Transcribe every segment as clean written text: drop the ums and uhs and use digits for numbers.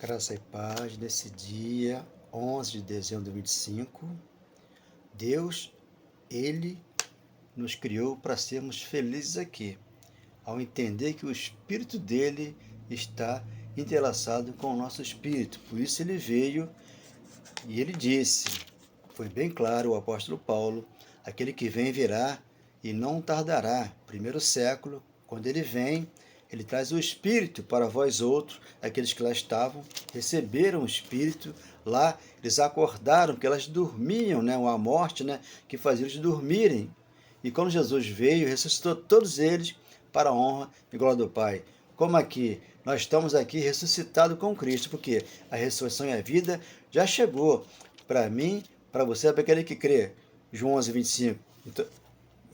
Graça e paz nesse dia 11 de dezembro de 2025. Deus, Ele nos criou para sermos felizes aqui, ao entender que o Espírito dele está entrelaçado com o nosso Espírito. Por isso ele veio e ele disse, foi bem claro o apóstolo Paulo, aquele que vem virá e não tardará. Primeiro século, quando ele vem, ele traz o Espírito para vós outros, aqueles que lá estavam, receberam o Espírito, lá eles acordaram, porque elas dormiam, a morte, que fazia eles dormirem. E quando Jesus veio, ressuscitou todos eles para a honra e glória do Pai. Como aqui, nós estamos aqui ressuscitados com Cristo, porque a ressurreição e a vida já chegou para mim, para você, para aquele que crê. João 11, 25.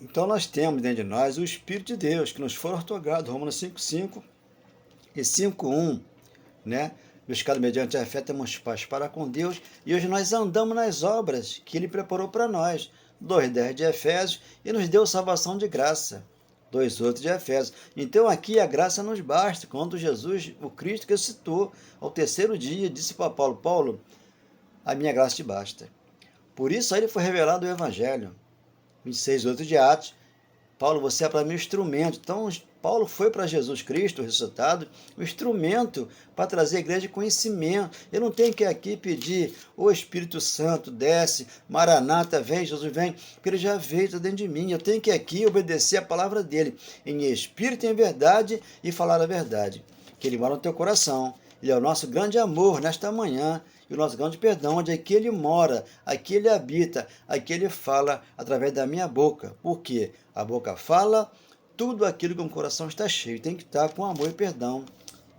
Então nós temos dentro de nós o Espírito de Deus, que nos foi otorgado, Romanos 5, 5 e 5, 1, buscado mediante a fé, temos paz para com Deus, e hoje nós andamos nas obras que Ele preparou para nós. 2,10 de Efésios, e nos deu salvação de graça. 2,8 de Efésios. Então aqui a graça nos basta, quando Jesus, o Cristo que ressuscitou ao terceiro dia, disse para Paulo, Paulo, a minha graça te basta. Por isso aí ele foi revelado o Evangelho. 26,8 de Atos, Paulo, você é para mim um instrumento. Então, Paulo foi para Jesus Cristo, ressuscitado, um instrumento para trazer a igreja de conhecimento. Eu não tenho que aqui pedir, o Espírito Santo desce, Maranata, vem, Jesus vem, porque ele já veio, está dentro de mim. Eu tenho que aqui obedecer a palavra dele, em espírito e em verdade, e falar a verdade. Que ele mora no teu coração. Ele é o nosso grande amor nesta manhã, e o nosso grande perdão, onde aqui ele mora, aqui ele habita, aqui ele fala através da minha boca. Por quê? A boca fala tudo aquilo que um coração está cheio. Tem que estar com amor e perdão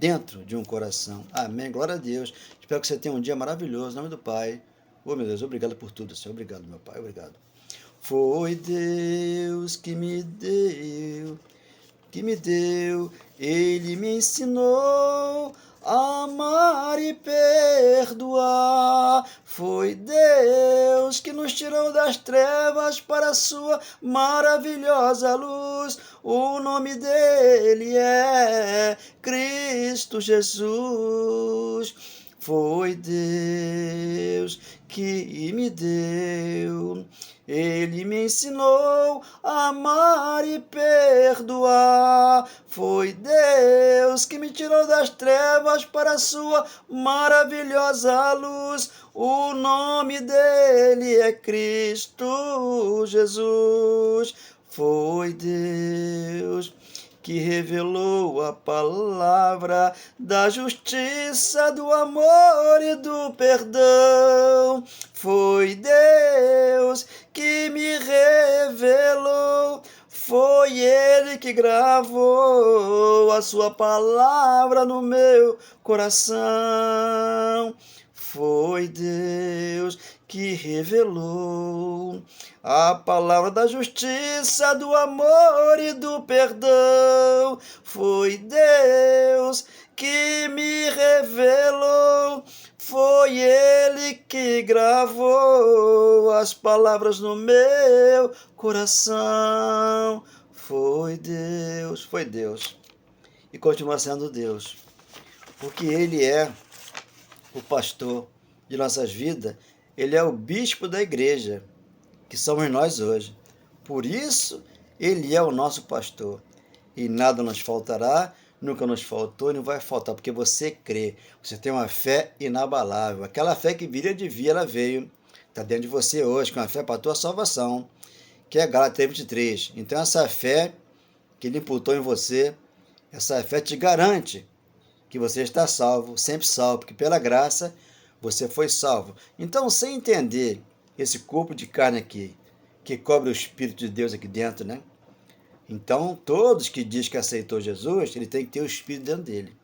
dentro de um coração. Amém. Glória a Deus. Espero que você tenha um dia maravilhoso. Em nome do Pai. Oh, meu Deus, obrigado por tudo, Senhor. Obrigado, meu Pai. Obrigado. Foi Deus que me deu, Ele me ensinou a amar e perdoar. Foi Deus que nos tirou das trevas para a sua maravilhosa luz. O nome dele é Cristo Jesus. Foi Deus que me deu. Ele me ensinou a amar e perdoar. Foi Deus que me tirou das trevas para a sua maravilhosa luz. O nome dele é Cristo Jesus. Foi Deus que revelou a palavra da justiça, do amor e do perdão. Foi Deus que me revelou, foi Ele que gravou a sua palavra no meu coração. Foi Deus que revelou a palavra da justiça, do amor e do perdão. Foi Deus que me revelou, foi Ele que gravou as palavras no meu coração. Foi Deus e continua sendo Deus, porque Ele é o pastor de nossas vidas, Ele é o bispo da igreja, que somos nós hoje. Por isso, Ele é o nosso pastor. E nada nos faltará, nunca nos faltou e não vai faltar, porque você crê. Você tem uma fé inabalável. Aquela fé que viria de vir, ela veio. Está dentro de você hoje, com a fé para a tua salvação, que é Gálatas 3:23. Então, essa fé que Ele imputou em você, essa fé te garante que você está salvo, sempre salvo, porque pela graça você foi salvo. Então, sem entender esse corpo de carne aqui, que cobre o Espírito de Deus aqui dentro, Então, todos que dizem que aceitou Jesus, ele tem que ter o Espírito dentro dele.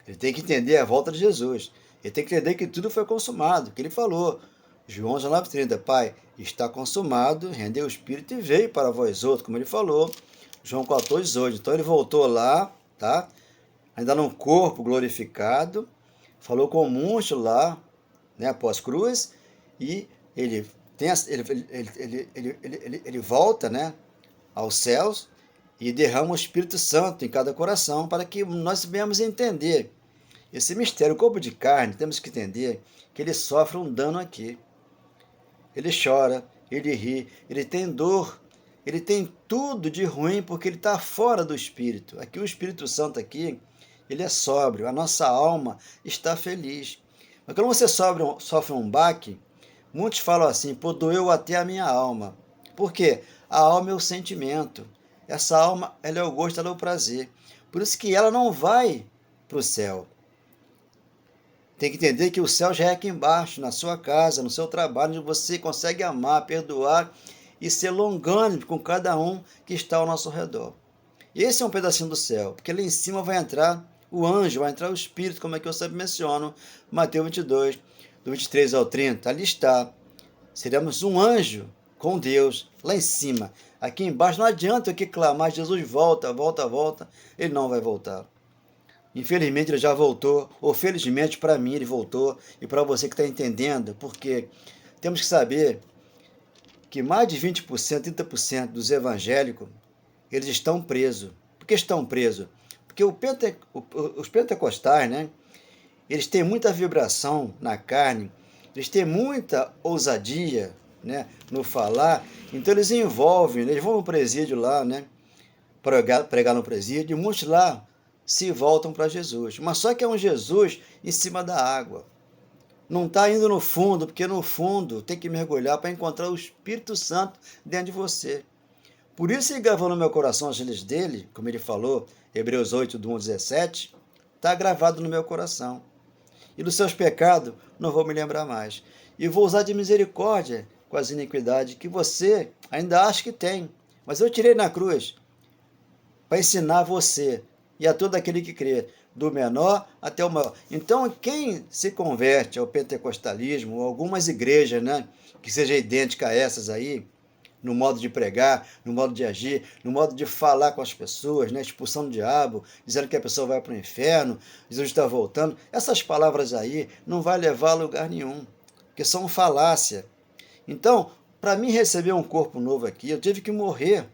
Ele tem que entender a volta de Jesus. Ele tem que entender que tudo foi consumado, que ele falou. João 19:30, Pai, está consumado, rendeu o Espírito e veio para vós outros, como ele falou. João 14:8. Então, ele voltou lá, ainda num corpo glorificado, falou com o monstro lá, após cruz, e ele volta, aos céus e derrama o Espírito Santo em cada coração para que nós venhamos entender Esse mistério, o corpo de carne, temos que entender que ele sofre um dano aqui. Ele chora, ele ri, ele tem dor, ele tem tudo de ruim porque ele está fora do Espírito. Aqui o Espírito Santo aqui, ele é sóbrio, a nossa alma está feliz. Mas quando você sofre um baque, muitos falam assim, pô, doeu até a minha alma. Por quê? A alma é o sentimento. Essa alma, ela é o gosto, ela é o prazer. Por isso que ela não vai para o céu. Tem que entender que o céu já é aqui embaixo, na sua casa, no seu trabalho, onde você consegue amar, perdoar e ser longânimo com cada um que está ao nosso redor. Esse é um pedacinho do céu, porque lá em cima vai entrar o anjo, vai entrar o Espírito, como é que eu sempre menciono, Mateus 22, do 23 ao 30, ali está. Seremos um anjo com Deus, lá em cima. Aqui embaixo não adianta eu que clamar, Jesus volta, volta, volta, ele não vai voltar. Infelizmente ele já voltou, ou felizmente para mim ele voltou, e para você que está entendendo, porque temos que saber que mais de 20%, 30% dos evangélicos, eles estão presos. Por que estão presos? Porque os pentecostais, né, eles têm muita vibração na carne, eles têm muita ousadia, né, no falar, então eles envolvem, eles vão no presídio lá, né, pregar no presídio, e muitos lá se voltam para Jesus. Mas só que é um Jesus em cima da água. Não está indo no fundo, porque no fundo tem que mergulhar para encontrar o Espírito Santo dentro de você. Por isso ele gravou no meu coração as leis dele, como ele falou, Hebreus 8, do 1 ao 17, está gravado no meu coração. E dos seus pecados não vou me lembrar mais. E vou usar de misericórdia com as iniquidades que você ainda acha que tem. Mas eu tirei na cruz para ensinar você e a todo aquele que crê, do menor até o maior. Então, quem se converte ao pentecostalismo, ou algumas igrejas, né, que seja idêntica a essas aí, no modo de pregar, no modo de agir, no modo de falar com as pessoas, né, expulsão do diabo, dizendo que a pessoa vai para o inferno, Jesus está voltando, essas palavras aí não vai levar a lugar nenhum, porque são falácia. Então, para mim receber um corpo novo aqui, eu tive que morrer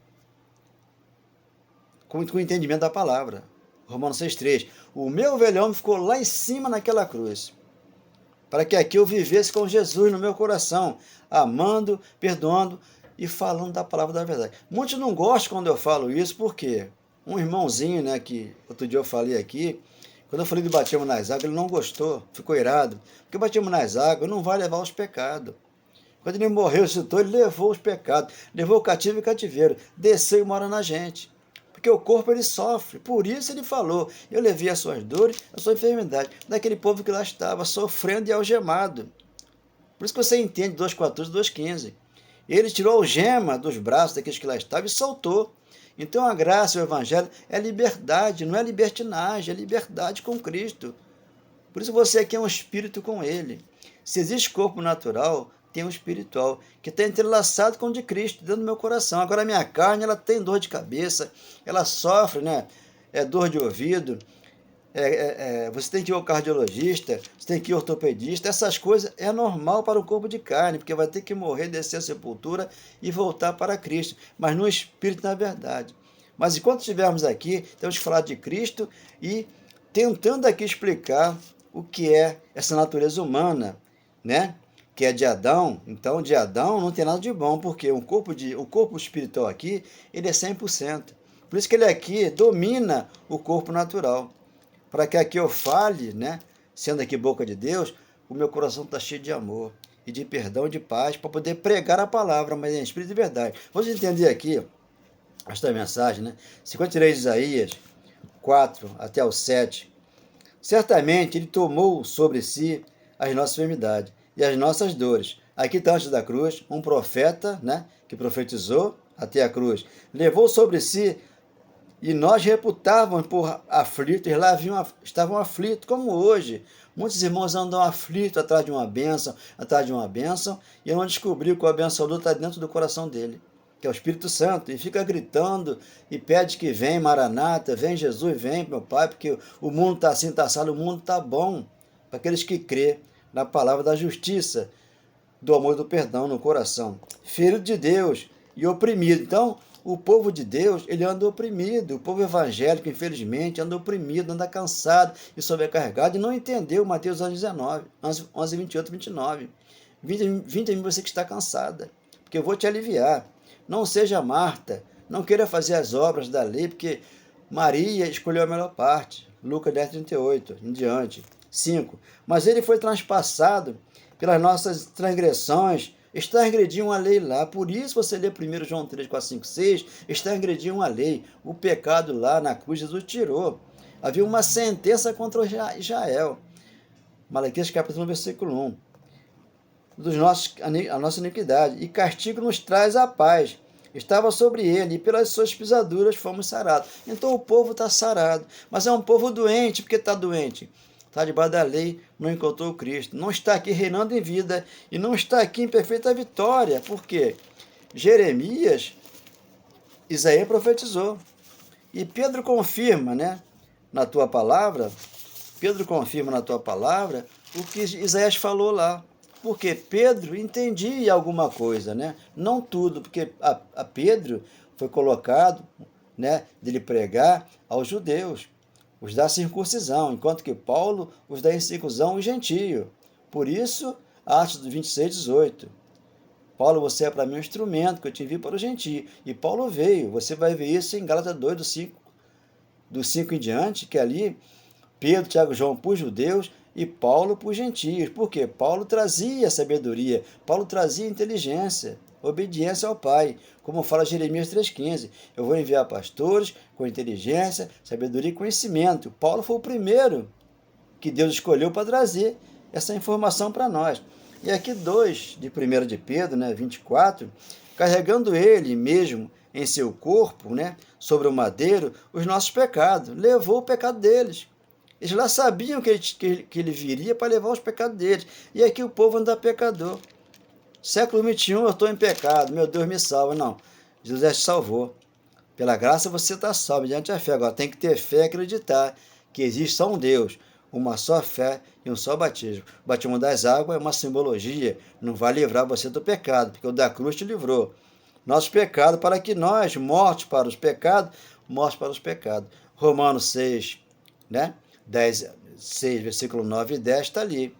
com o entendimento da palavra. Romanos 6,3. O meu velho homem ficou lá em cima naquela cruz, para que aqui eu vivesse com Jesus no meu coração, amando, perdoando e falando da palavra da verdade. Muitos não gostam quando eu falo isso, porque um irmãozinho, né, que outro dia eu falei aqui, quando eu falei de batismo nas águas, ele não gostou, ficou irado, porque batismo nas águas não vai levar aos pecados. Quando ele morreu, ressuscitou, ele levou os pecados, levou o cativo e cativeiro, desceu e mora na gente. Porque o corpo ele sofre, por isso ele falou, eu levei as suas dores, a sua enfermidade, daquele povo que lá estava sofrendo e algemado. Por isso que você entende 2,14 e 2,15. Ele tirou a algema dos braços daqueles que lá estavam e soltou. Então a graça, o evangelho é liberdade, não é libertinagem, é liberdade com Cristo. Por isso você aqui é um espírito com ele. Se existe corpo natural, tem um espiritual, que está entrelaçado com o de Cristo, dentro do meu coração. Agora a minha carne, ela tem dor de cabeça, ela sofre, né? Dor de ouvido, você tem que ir ao cardiologista, você tem que ir ao ortopedista, essas coisas é normal para o corpo de carne, porque vai ter que morrer, descer a sepultura e voltar para Cristo, mas no espírito, na verdade. Mas enquanto estivermos aqui, temos que falar de Cristo e tentando aqui explicar o que é essa natureza humana, né? Que é de Adão. Então, de Adão não tem nada de bom, porque o corpo espiritual aqui, ele é 100%. Por isso que ele aqui domina o corpo natural. Para que aqui eu fale, né? Sendo aqui boca de Deus, o meu coração está cheio de amor e de perdão e de paz para poder pregar a palavra, mas em espírito de verdade. Vamos entender aqui esta mensagem, né? 53 de Isaías 4 até o 7. Certamente ele tomou sobre si as nossas enfermidades e as nossas dores. Aqui está antes da cruz, um profeta, né, que profetizou até a cruz. Levou sobre si e nós reputávamos por aflitos, e lá estavam aflitos, como hoje. Muitos irmãos andam aflitos atrás de uma bênção, e não descobriu que o abençoador está dentro do coração dele, que é o Espírito Santo, e fica gritando e pede que vem, Maranata, vem Jesus, vem, meu Pai, porque o mundo está assim, está assado, o mundo está bom, para aqueles que crê na palavra da justiça, do amor e do perdão no coração. Filho de Deus e oprimido. Então, O povo de Deus, ele anda oprimido. O povo evangélico, infelizmente, anda oprimido, anda cansado e sobrecarregado e não entendeu Mateus 11, 19, 11, 28, 29. Vinde a mim você que está cansada, porque eu vou te aliviar. Não seja Marta, não queira fazer as obras da lei, porque Maria escolheu a melhor parte. Lucas 10, 38, em diante. 5. Mas ele foi transpassado pelas nossas transgressões, está agredindo a lei lá. Por isso você lê 1 João 3, 4, 5, 6, está agredindo a lei. O pecado lá na cruz Jesus tirou. Havia uma sentença contra Israel. Malaquias capítulo 1, versículo 1. A nossa iniquidade. E castigo nos traz a paz. Estava sobre ele, e pelas suas pisaduras fomos sarados. Então o povo está sarado. Mas é um povo doente, porque está doente. Está debaixo da lei, não encontrou Cristo. Não está aqui reinando em vida. E não está aqui em perfeita vitória. Por quê? Jeremias, Isaías profetizou. E Pedro confirma, né? Na tua palavra, Pedro confirma na tua palavra o que Isaías falou lá. Porque Pedro entendia alguma coisa, né? Não tudo, porque a Pedro foi colocado, né, dele pregar aos judeus, os da circuncisão, enquanto que Paulo os da incircuncisão, os gentios. Por isso, Atos 26, 18. Paulo, você é para mim um instrumento que eu te envio para o gentio. E Paulo veio, você vai ver isso em Gálatas 2, do 5 em diante, que ali Pedro, Tiago e João para os judeus e Paulo para os gentios. Por quê? Paulo trazia sabedoria, Paulo trazia inteligência, obediência ao Pai. Como fala Jeremias 3,15. Eu vou enviar pastores com inteligência, sabedoria e conhecimento. Paulo foi o primeiro que Deus escolheu para trazer essa informação para nós. E aqui 2 de 1 de Pedro, né, 24, carregando ele mesmo em seu corpo, né, sobre o madeiro, os nossos pecados. Levou o pecado deles. Eles lá sabiam que ele viria para levar os pecados deles. E aqui o povo anda pecador. Século 21, eu estou em pecado. Meu Deus, me salva. Não, Jesus já te salvou. Pela graça você está salvo mediante a fé. Agora tem que ter fé e acreditar que existe só um Deus, uma só fé e um só batismo. O batismo das águas é uma simbologia. Não vai livrar você do pecado, porque o da cruz te livrou. Nossos pecados, para que nós, mortos para os pecados, mortos para os pecados. Romanos 6, né? 6, versículo 9 e 10 está ali.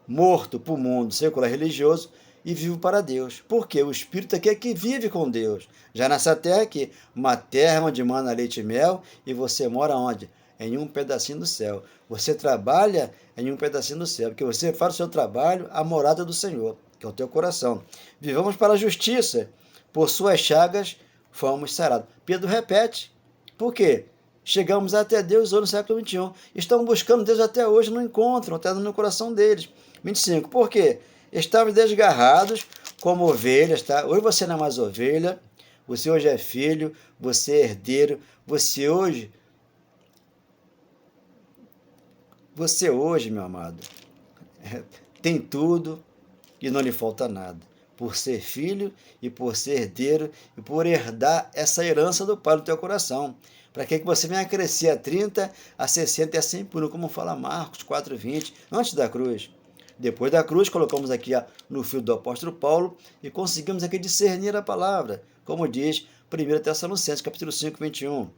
Morto para o mundo secular religioso e vivo para Deus. Porque o Espírito aqui é que vive com Deus. Já nessa terra aqui, uma terra onde mana leite e mel, e você mora onde? Em um pedacinho do céu. Você trabalha em um pedacinho do céu, porque você faz o seu trabalho a morada do Senhor, que é o teu coração. Vivamos para a justiça, por suas chagas fomos sarados. Pedro repete. Por quê? Chegamos até Deus hoje no século 21. Estão buscando Deus até hoje, não encontram, está no coração deles. 25. Por quê? Estavam desgarrados como ovelhas, tá? Hoje você não é mais ovelha, você hoje é filho, você é herdeiro, você hoje, meu amado, tem tudo e não lhe falta nada. Por ser filho e por ser herdeiro e por herdar essa herança do Pai no teu coração. Para que você venha crescer a 30, a 60 e a 100 por um, como fala Marcos 4,20, antes da cruz. Depois da cruz, colocamos aqui no fio do apóstolo Paulo e conseguimos aqui discernir a palavra, como diz 1 Tessalonicenses, capítulo 5, 21.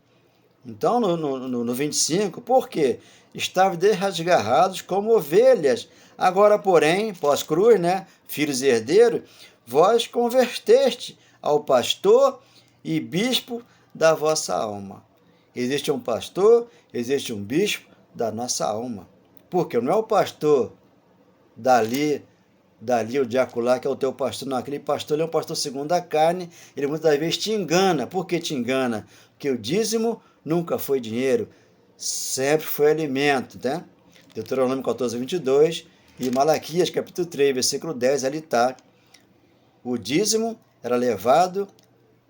Então, no 25, por quê? Estavam desgarrados como ovelhas. Agora, porém, pós-cruz, né, filhos e herdeiros, vós converteste ao pastor e bispo da vossa alma. Existe um pastor, existe um bispo da nossa alma. Porque não é o pastor dali o diacolar, que é o teu pastor. Não, aquele pastor ele é um pastor segundo a carne, ele muitas vezes te engana. Por que te engana? Porque o dízimo nunca foi dinheiro, sempre foi alimento, né? Deuteronômio 14, 22 e Malaquias, capítulo 3, versículo 10, ali está. O dízimo era levado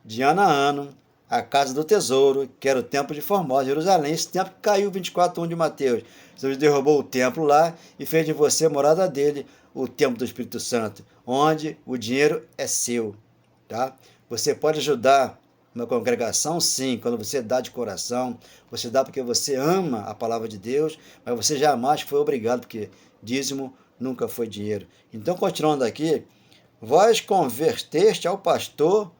de ano a ano à casa do tesouro, que era o templo de Formosa, Jerusalém. Esse templo que caiu, 24:1 de Mateus. Jesus derrubou o templo lá e fez de você a morada dele, o templo do Espírito Santo, onde o dinheiro é seu, tá? Você pode ajudar uma congregação, sim, quando você dá de coração, você dá porque você ama a palavra de Deus, mas você jamais foi obrigado, porque dízimo nunca foi dinheiro. Então, continuando aqui, vós converteste ao pastor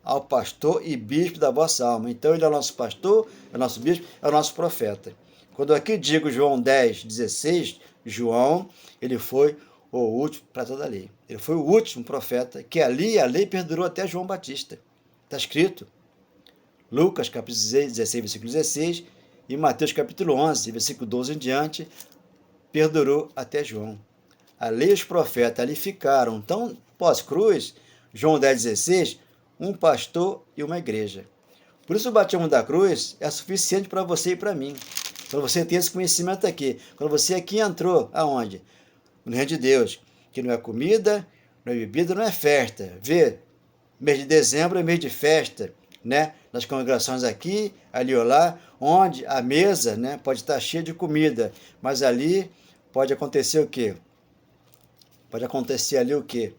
ao pastor e bispo da vossa alma. Então ele é o nosso pastor, é o nosso bispo, é o nosso profeta. Quando eu aqui digo João 10, 16, João, ele foi o último para toda a lei. Ele foi o último profeta, que ali a lei perdurou até João Batista. Está escrito. Lucas, capítulo 16, versículo 16, e Mateus, capítulo 11, versículo 12 em diante, perdurou até João. A lei e os profetas ali ficaram. Então, pós-cruz, João 10, 16, um pastor e uma igreja. Por isso o batismo da cruz é suficiente para você e para mim. Para você ter esse conhecimento aqui. Quando você aqui entrou, aonde? No reino de Deus. Que não é comida, não é bebida, não é festa. Vê, mês de dezembro é mês de festa, né? Nas congregações aqui, ali ou lá, onde a mesa, né, pode estar cheia de comida, mas ali pode acontecer o quê? Pode acontecer ali o quê?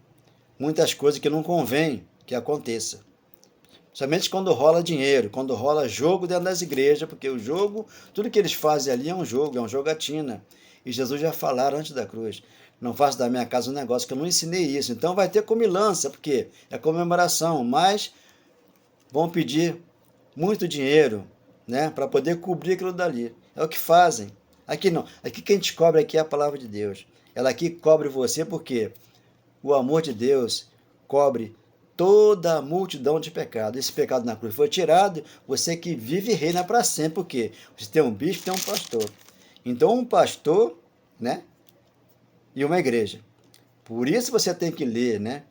Muitas coisas que não convém que aconteça. Somente quando rola dinheiro, quando rola jogo dentro das igrejas, porque o jogo, tudo que eles fazem ali é um jogatina. E Jesus já falaram antes da cruz, não faço da minha casa um negócio, que eu não ensinei isso. Então vai ter comilança, porque é comemoração, mas vão pedir muito dinheiro, né, para poder cobrir aquilo dali. É o que fazem. Aqui não. Aqui quem te cobre aqui é a palavra de Deus. Ela aqui cobre você porque o amor de Deus cobre toda a multidão de pecados. Esse pecado na cruz foi tirado, você que vive e reina para sempre, porque você tem um bispo, tem um pastor. Então, um pastor, né, e uma igreja. Por isso você tem que ler, né,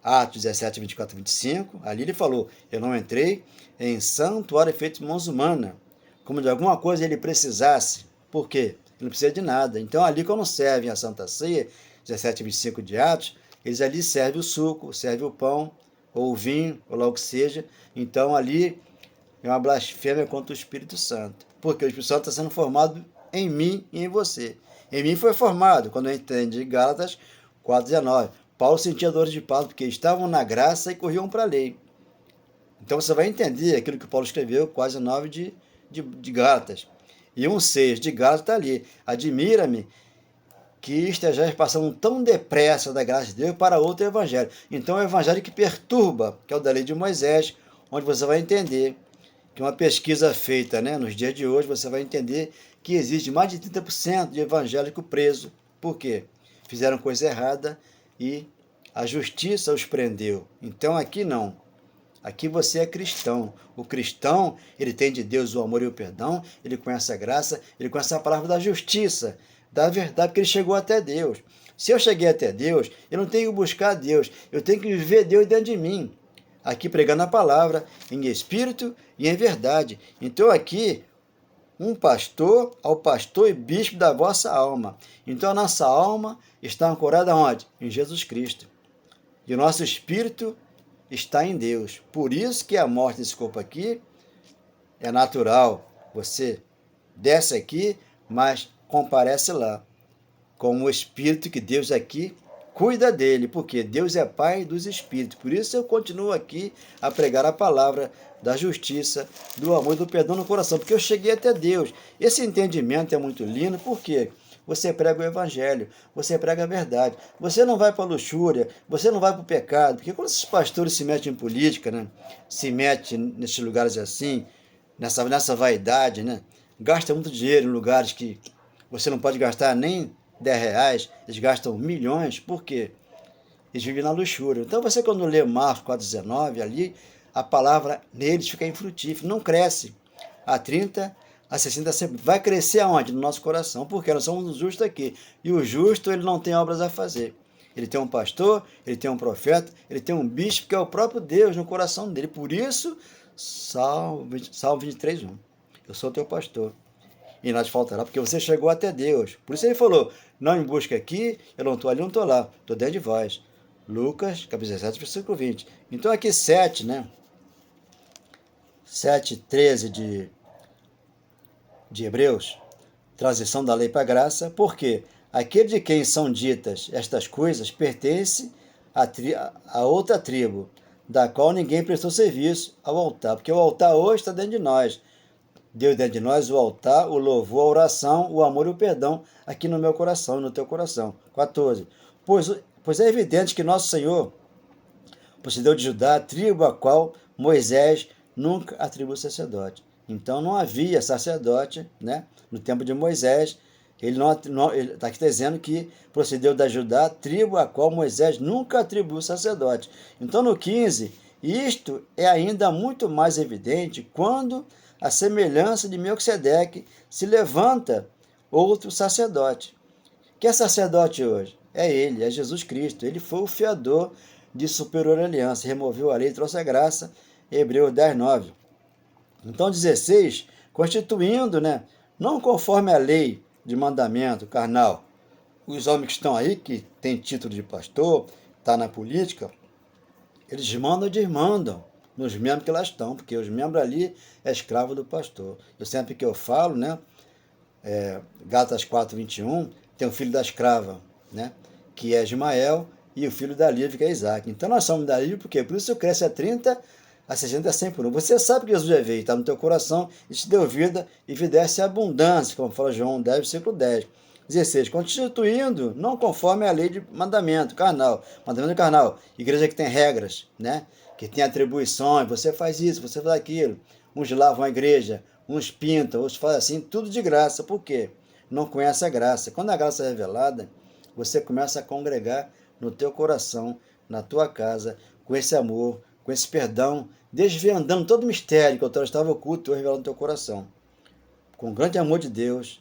Atos 17, 24 e 25, ali ele falou, eu não entrei em santuário feito de mãos humanas, como de alguma coisa ele precisasse. Por quê? Ele não precisa de nada. Então, ali quando servem a Santa Ceia, 17 e 25 de Atos, eles ali servem o suco, servem o pão, ou o vinho, ou lá o que seja. Então, ali é uma blasfêmia contra o Espírito Santo. Porque o Espírito Santo está sendo formado em mim e em você. Em mim foi formado, quando eu entendi Gálatas 4,19. Paulo sentia dores de parto porque estavam na graça e corriam para a lei. Então você vai entender aquilo que Paulo escreveu, quase 9 de Gálatas. E 1,6 de Gálatas está ali. Admira-me que estejais passando tão depressa da graça de Deus para outro evangelho. Então é o evangelho que perturba, que é o da lei de Moisés, onde você vai entender que uma pesquisa feita, né, nos dias de hoje, você vai entender que existe mais de 30% de evangélico preso. Por quê? Fizeram coisa errada e a justiça os prendeu. Então aqui não. Aqui você é cristão. O cristão, ele tem de Deus o amor e o perdão, ele conhece a graça, ele conhece a palavra da justiça, da verdade, porque ele chegou até Deus. Se eu cheguei até Deus, eu não tenho que buscar Deus, eu tenho que viver Deus dentro de mim. Aqui pregando a palavra, em espírito e em verdade. Então aqui, um pastor ao pastor e bispo da vossa alma. Então a nossa alma está ancorada onde? Em Jesus Cristo. E o nosso espírito está em Deus. Por isso que a morte desse corpo aqui é natural. Você desce aqui, mas comparece lá. Com o espírito que Deus aqui cuida dele, porque Deus é Pai dos espíritos. Por isso eu continuo aqui a pregar a palavra da justiça, do amor e do perdão no coração, porque eu cheguei até Deus. Esse entendimento é muito lindo, porque você prega o evangelho, você prega a verdade. Você não vai para a luxúria, você não vai para o pecado, porque quando esses pastores se metem em política, né, se metem nesses lugares assim, nessa vaidade, né, gasta muito dinheiro em lugares que você não pode gastar nem R$ 10, eles gastam milhões, por quê? Eles vivem na luxúria. Então você quando lê Marcos 4,19, ali, a palavra neles fica infrutífera, não cresce. A 30, a 60, vai crescer aonde? No nosso coração, porque nós somos os justos aqui. E o justo, ele não tem obras a fazer. Ele tem um pastor, ele tem um profeta, ele tem um bispo, que é o próprio Deus no coração dele. Por isso, Salmo 23:1. Eu sou teu pastor. E nada te faltará, porque você chegou até Deus. Por isso ele falou, não me busque aqui, eu não estou ali, não estou lá, estou dentro de vós. Lucas, capítulo 17, versículo 20. Então aqui 7, né? 7:13 de Hebreus, transição da lei para a graça, porque aquele de quem são ditas estas coisas pertence a outra tribo, da qual ninguém prestou serviço ao altar, porque o altar hoje está dentro de nós. Deus dentro de nós, o altar, o louvor, a oração, o amor e o perdão aqui no meu coração e no teu coração. 14. Pois é evidente que nosso Senhor procedeu de Judá, tribo a qual Moisés nunca atribuiu sacerdote. Então não havia sacerdote, né? No tempo de Moisés, ele está aqui dizendo que procedeu da Judá, tribo a qual Moisés nunca atribuiu sacerdote. Então no 15, isto é ainda muito mais evidente quando a semelhança de Melquisedeque se levanta outro sacerdote. Que é sacerdote hoje? É ele, é Jesus Cristo. Ele foi o fiador de superior aliança, removeu a lei e trouxe a graça, Hebreus 10, 9. Então 16, constituindo, né, não conforme a lei de mandamento carnal, os homens que estão aí, que têm título de pastor, está na política, eles mandam e desmandam nos membros que lá estão, porque os membros ali é escravo do pastor. Eu sempre que eu falo, né, Gálatas 4, 21, tem o filho da escrava, né, que é Ismael, e o filho da livre, que é Isaac. Então nós somos da livre, porque por isso cresce a 30, a 60, a 100 por um. Você sabe que Jesus já veio, está no teu coração, e te deu vida, e vida essa é abundância, como fala João 10, versículo 10. 16. Constituindo, não conforme a lei de mandamento carnal, igreja que tem regras, né? Que tem atribuições, você faz isso, você faz aquilo. Uns lavam a igreja, uns pintam, outros fazem assim, tudo de graça. Por quê? Não conhece a graça. Quando a graça é revelada, você começa a congregar no teu coração, na tua casa, com esse amor, com esse perdão, desvendando todo o mistério que outrora estava oculto, revelado no teu coração. Com o grande amor de Deus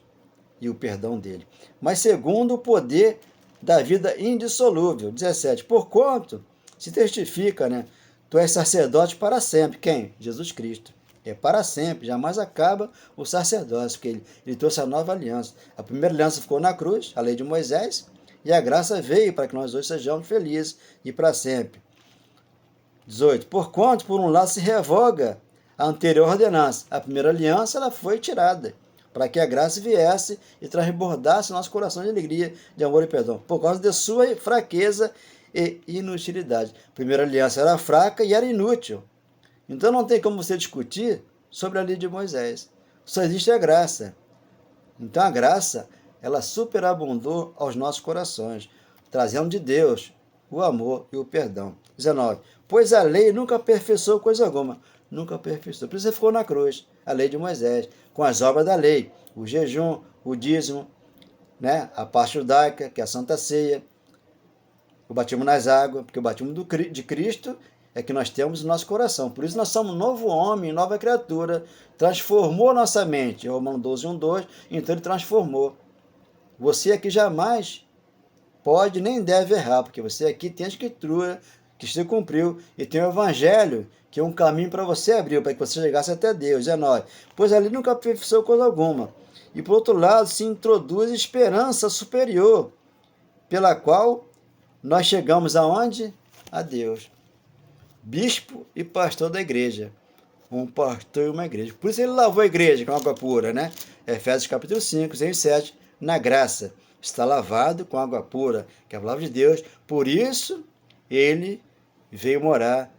e o perdão dele. Mas segundo o poder da vida indissolúvel. 17. Porquanto se testifica, né? Tu és sacerdote para sempre. Quem? Jesus Cristo. É para sempre, jamais acaba o sacerdócio, porque ele trouxe a nova aliança. A primeira aliança ficou na cruz, a lei de Moisés, e a graça veio para que nós hoje sejamos felizes e para sempre. 18. Porquanto, por um lado, se revoga a anterior ordenança. A primeira aliança ela foi tirada, para que a graça viesse e transbordasse nosso coração de alegria, de amor e perdão, por causa de sua fraqueza e inutilidade. A primeira aliança era fraca e era inútil. Então não tem como você discutir sobre a lei de Moisés. Só existe a graça. Então a graça, ela superabundou aos nossos corações, trazendo de Deus o amor e o perdão. 19. Pois a lei nunca aperfeiçoou coisa alguma. Nunca aperfeiçoou. Por isso ficou na cruz, a lei de Moisés, com as obras da lei, o jejum, o dízimo, né? A parte judaica, que é a Santa Ceia, o batismo nas águas, porque o batismo de Cristo é que nós temos no nosso coração. Por isso nós somos um novo homem, nova criatura. Transformou nossa mente. Romanos 12, 1, 2. Então ele transformou. Você aqui jamais pode nem deve errar, porque você aqui tem a escritura que se cumpriu e tem o evangelho, que é um caminho para você abrir, para que você chegasse até Deus. 19. Pois ali nunca aperfeiçoou coisa alguma. E por outro lado se introduz esperança superior, pela qual nós chegamos aonde? A Deus. Bispo e pastor da igreja. Um pastor e uma igreja. Por isso ele lavou a igreja com água pura, né? Efésios capítulo 5, 6 e 7. Na graça. Está lavado com água pura, que é a palavra de Deus. Por isso ele veio morar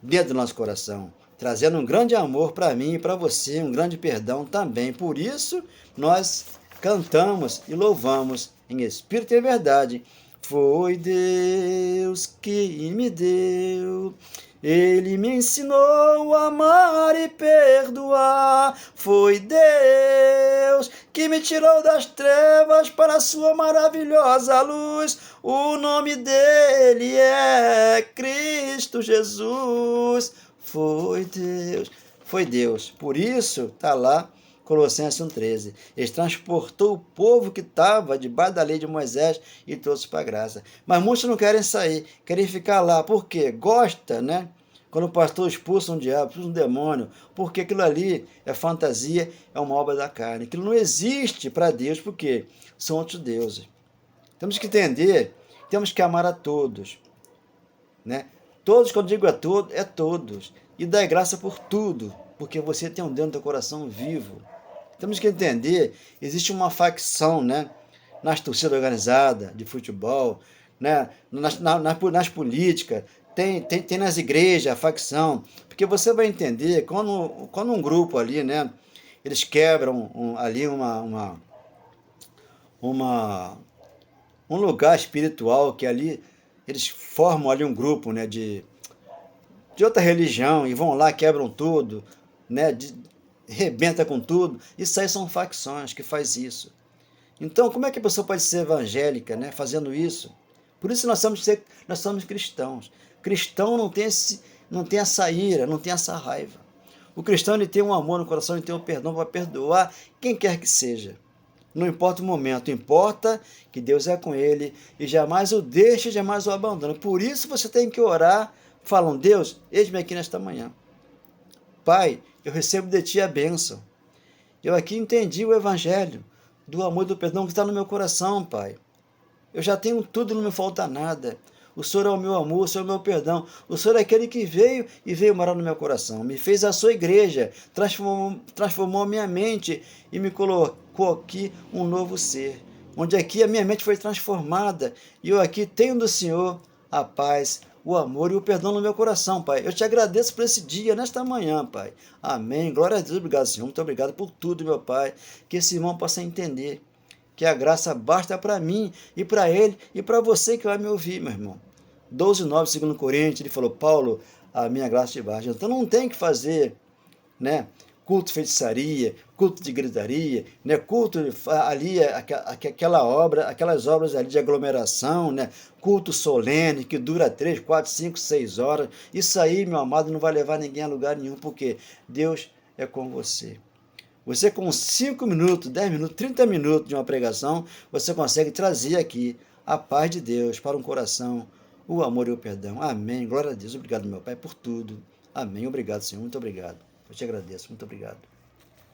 dentro do nosso coração, trazendo um grande amor para mim e para você, um grande perdão também. Por isso nós cantamos e louvamos em espírito e verdade. Foi Deus que me deu, Ele me ensinou a amar e perdoar. Foi Deus que me tirou das trevas para a sua maravilhosa luz. O nome dele é Cristo Jesus. Foi Deus. Foi Deus. Por isso, está lá Colossenses 1,13. Ele transportou o povo que estava debaixo da lei de Moisés e trouxe para a graça. Mas muitos não querem sair, querem ficar lá. Por quê? Gosta, né? Quando o pastor expulsa um diabo, expulsa um demônio, porque aquilo ali é fantasia, é uma obra da carne. Aquilo não existe para Deus, porque são outros deuses. Temos que entender, temos que amar a todos, né? Todos, quando digo a todos, é todos. E dar graça por tudo, porque você tem um Deus no teu coração vivo. Temos que entender, existe uma facção, né, nas torcidas organizadas de futebol, né, nas políticas, tem nas igrejas a facção, porque você vai entender, quando um grupo ali, né, eles quebram ali um lugar espiritual, que ali eles formam ali um grupo, né, de de outra religião e vão lá, quebram tudo, né? Rebenta com tudo. Isso aí são facções que faz isso. Então, como é que a pessoa pode ser evangélica, né, fazendo isso? Por isso nós somos cristãos. Cristão não tem essa ira, não tem essa raiva. O cristão ele tem um amor no coração, ele tem um perdão para perdoar quem quer que seja. Não importa o momento, importa que Deus é com ele e jamais o deixe, jamais o abandone. Por isso você tem que orar, falando: Deus, eis-me aqui nesta manhã. Pai, eu recebo de ti a bênção. Eu aqui entendi o evangelho do amor e do perdão que está no meu coração, Pai. Eu já tenho tudo, não me falta nada. O Senhor é o meu amor, o Senhor é o meu perdão. O Senhor é aquele que veio morar no meu coração. Me fez a sua igreja, transformou a minha mente e me colocou aqui um novo ser. Onde aqui a minha mente foi transformada e eu aqui tenho do Senhor a paz, o amor e o perdão no meu coração, Pai. Eu te agradeço por esse dia, nesta manhã, Pai. Amém. Glória a Deus. Obrigado, Senhor. Muito obrigado por tudo, meu Pai. Que esse irmão possa entender que a graça basta para mim e para ele e para você que vai me ouvir, meu irmão. 12:9, 2 Coríntios, ele falou: Paulo, a minha graça te basta. Então não tem que fazer, né, culto de feitiçaria, culto de gritaria, né, culto ali, aquelas obras ali de aglomeração, né, culto solene que dura 3, 4, 5, 6 horas. Isso aí, meu amado, não vai levar ninguém a lugar nenhum, porque Deus é com você. Você com 5 minutos, 10 minutos, 30 minutos de uma pregação, você consegue trazer aqui a paz de Deus para um coração, o amor e o perdão. Amém. Glória a Deus. Obrigado, meu Pai, por tudo. Amém. Obrigado, Senhor. Muito obrigado. Eu te agradeço. Muito obrigado.